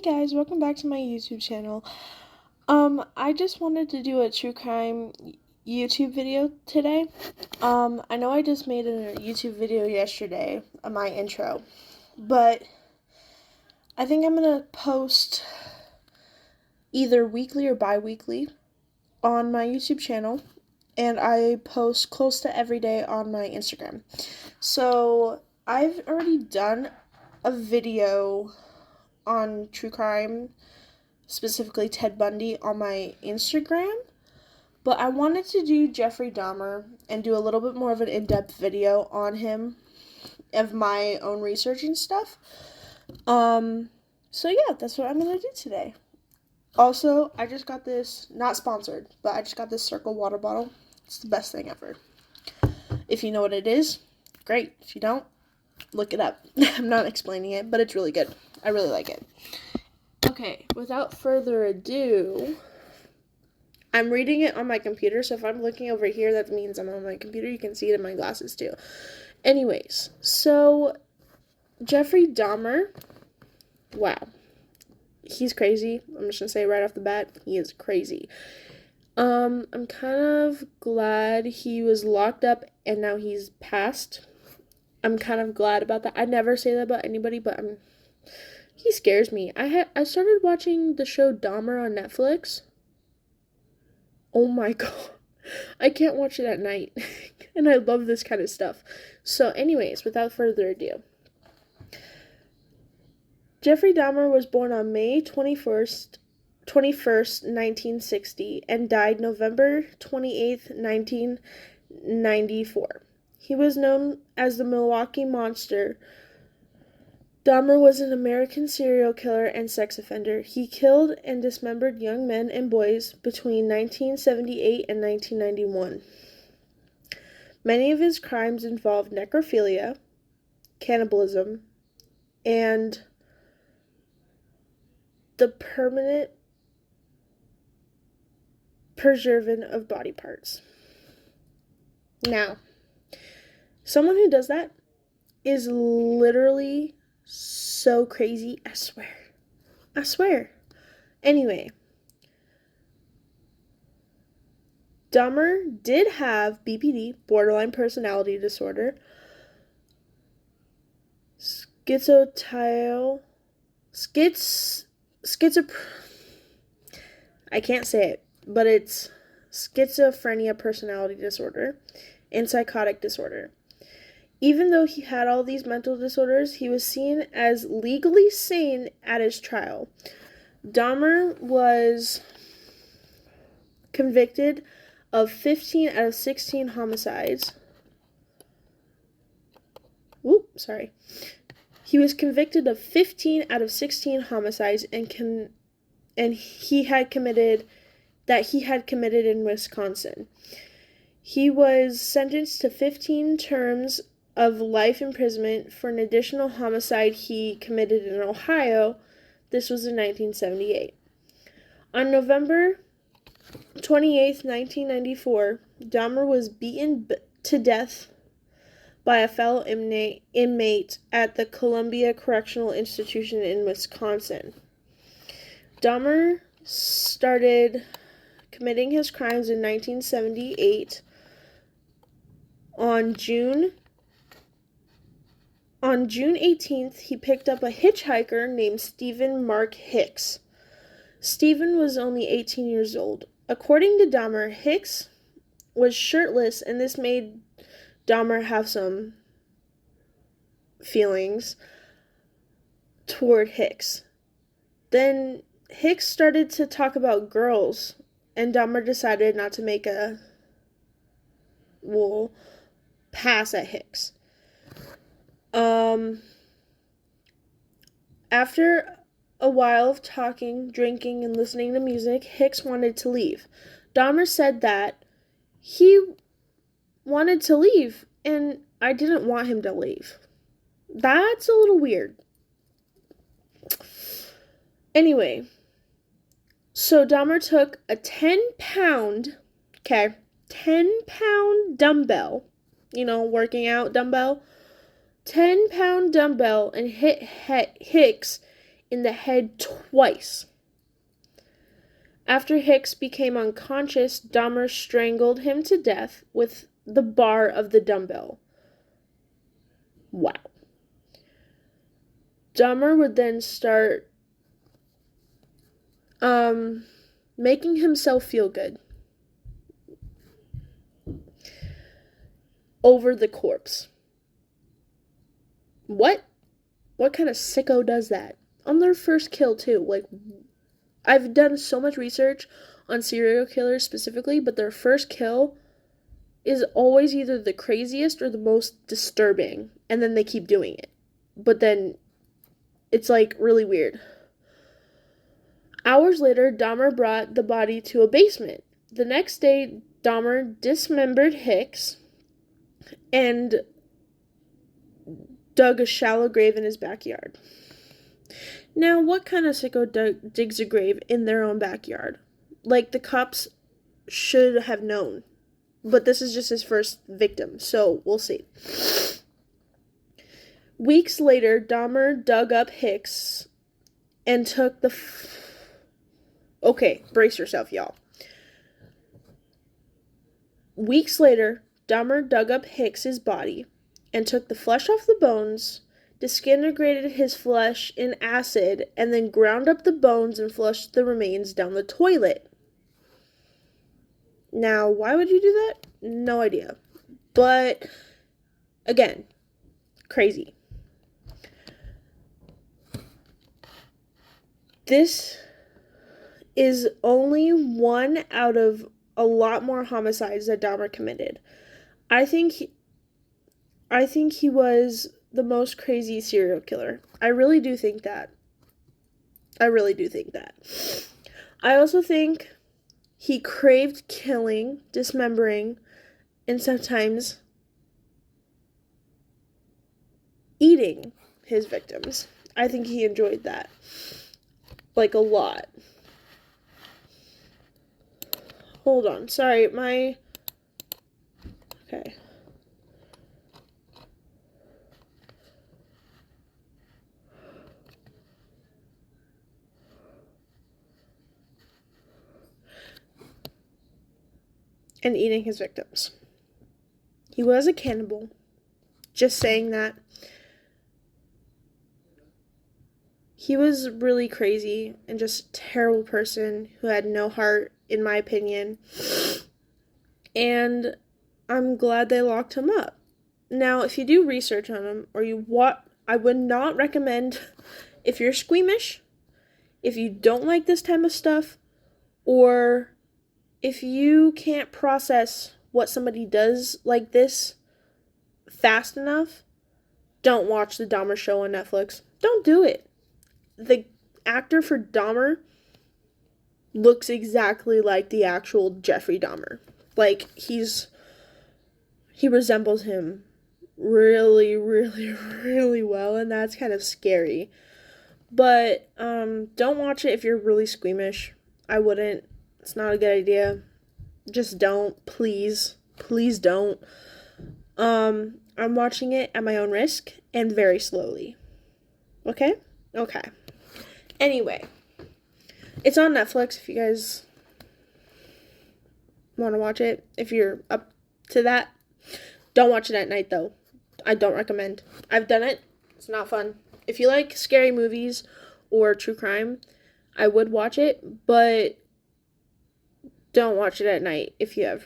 Hey guys, welcome back to my YouTube channel. I just wanted to do a true crime YouTube video today. I know I just made a YouTube video yesterday on my intro, but I think I'm gonna post either weekly or bi-weekly on my YouTube channel, and I post close to every day on my Instagram. So I've already done a video on true crime, specifically Ted Bundy, on my Instagram, but I wanted to do Jeffrey Dahmer and do a little bit more of an in-depth video on him of my own research and stuff. So yeah, that's what I'm gonna do today. Also, I just got this, not sponsored, but I just got this Circle water bottle. It's the best thing ever. If you know what it is, great. If you don't, look it up. I'm not explaining it, but it's really good. I really like it. Okay, without further ado, I'm reading it on my computer, so if I'm looking over here, that means I'm on my computer. You can see it in my glasses too. Anyways, so Jeffrey Dahmer, wow, he's crazy. I'm just gonna say right off the bat, he is crazy. I'm kind of glad he was locked up and now he's passed. I'm kind of glad about that. I never say that about anybody, but he scares me. I started watching the show Dahmer on Netflix. Oh my god. I can't watch it at night. And I love this kind of stuff. So anyways, without further ado. Jeffrey Dahmer was born on May 21st, 1960 and died November 28th, 1994. He was known as the Milwaukee Monster. Dahmer was an American serial killer and sex offender. He killed and dismembered young men and boys between 1978 and 1991. Many of his crimes involved necrophilia, cannibalism, and the permanent preservation of body parts. Now, someone who does that is literally so crazy. I swear. Anyway, Dahmer did have BPD, borderline personality disorder, I can't say it, but it's schizophrenia personality disorder and psychotic disorder. Even though he had all these mental disorders, he was seen as legally sane at his trial. Dahmer was convicted of 15 out of 16 homicides. He was convicted of 15 out of 16 homicides and he had committed in Wisconsin. He was sentenced to 15 terms of life imprisonment for an additional homicide he committed in Ohio. This was in 1978. On November 28th, 1994, Dahmer was beaten to death by a fellow inmate at the Columbia Correctional Institution in Wisconsin. Dahmer started committing his crimes in 1978. On June 18th, he picked up a hitchhiker named Stephen Mark Hicks. Stephen was only 18 years old. According to Dahmer, Hicks was shirtless, and this made Dahmer have some feelings toward Hicks. Then Hicks started to talk about girls, and Dahmer decided not to make a pass at Hicks. After a while of talking, drinking, and listening to music, Hicks wanted to leave. Dahmer said that he wanted to leave, and I didn't want him to leave. That's a little weird. Anyway, so Dahmer took a 10-pound dumbbell, working out dumbbell, 10-pound dumbbell, and hit Hicks in the head twice. After Hicks became unconscious, Dahmer strangled him to death with the bar of the dumbbell. Wow. Dahmer would then start making himself feel good over the corpse. What kind of sicko does that? On their first kill, too. Like, I've done so much research on serial killers specifically, but their first kill is always either the craziest or the most disturbing, and then they keep doing it. But then it's, like, really weird. Hours later, Dahmer brought the body to a basement. The next day, Dahmer dismembered Hicks and dug a shallow grave in his backyard. Now, what kind of sicko digs a grave in their own backyard? Like, the cops should have known. But this is just his first victim, so we'll see. Weeks later, Dahmer dug up Hicks and took the... Okay, brace yourself, y'all. Weeks later, Dahmer dug up Hicks's body and took the flesh off the bones, disintegrated his flesh in acid, and then ground up the bones and flushed the remains down the toilet. Now, why would you do that? No idea. But, again, crazy. This is only one out of a lot more homicides that Dahmer committed. I think he was the most crazy serial killer. I really do think that. I also think he craved killing, dismembering, and sometimes eating his victims. I think he enjoyed that. Like, a lot. Hold on. Sorry, Okay. And eating his victims. He was a cannibal. Just saying that. He was really crazy and just a terrible person who had no heart, in my opinion. And I'm glad they locked him up. Now, if you do research on him, I would not recommend, if you're squeamish, if you don't like this type of stuff, or if you can't process what somebody does like this fast enough, don't watch the Dahmer show on Netflix. Don't do it. The actor for Dahmer looks exactly like the actual Jeffrey Dahmer. Like, he resembles him really, really, really well, and that's kind of scary. But, don't watch it if you're really squeamish. I wouldn't. It's not a good idea. Just don't. Please. Please don't. I'm watching it at my own risk and very slowly. Okay? Okay. Anyway. It's on Netflix if you guys want to watch it. If you're up to that. Don't watch it at night, though. I don't recommend. I've done it. It's not fun. If you like scary movies or true crime, I would watch it, but don't watch it at night if you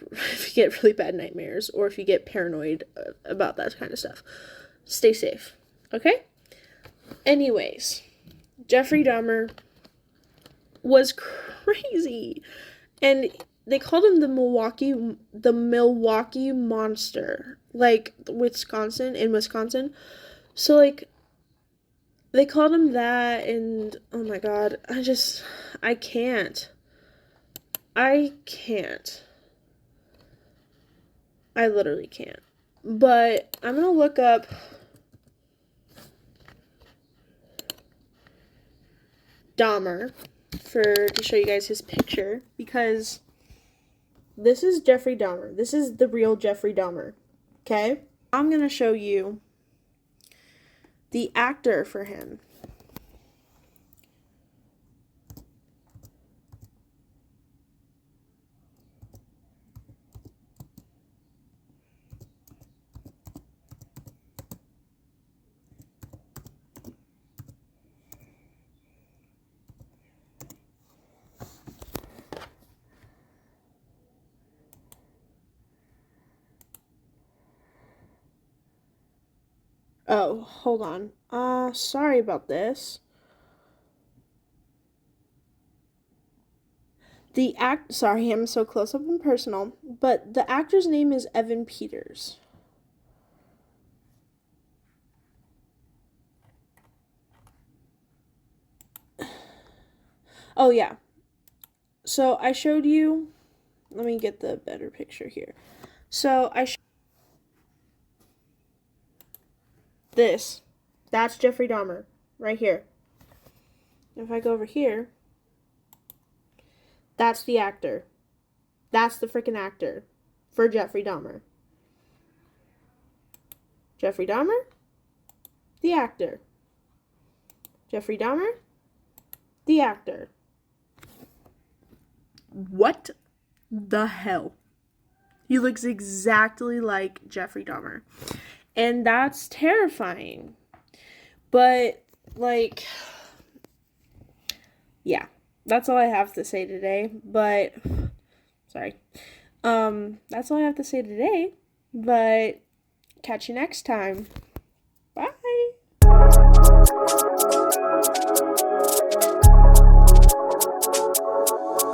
get really bad nightmares or if you get paranoid about that kind of stuff. Stay safe. Okay? Anyways, Jeffrey Dahmer was crazy. And they called him the Milwaukee Monster. Like, in Wisconsin. So, like, they called him that, and, oh my god, I can't. I literally can't. But I'm gonna look up Dahmer to show you guys his picture, because this is Jeffrey Dahmer. This is the real Jeffrey Dahmer. Okay? I'm gonna show you the actor for him. Oh, hold on. Sorry about this. Sorry, I'm so close up and personal, but the actor's name is Evan Peters. Oh, yeah. So I showed you, let me get the better picture here. So that's Jeffrey Dahmer, right here. If I go over here, that's the actor. That's the freaking actor for Jeffrey Dahmer. Jeffrey Dahmer, the actor. Jeffrey Dahmer, the actor. What the hell? He looks exactly like Jeffrey Dahmer. And that's terrifying. But, like, yeah, that's all I have to say today. But, sorry. That's all I have to say today. But, catch you next time. Bye.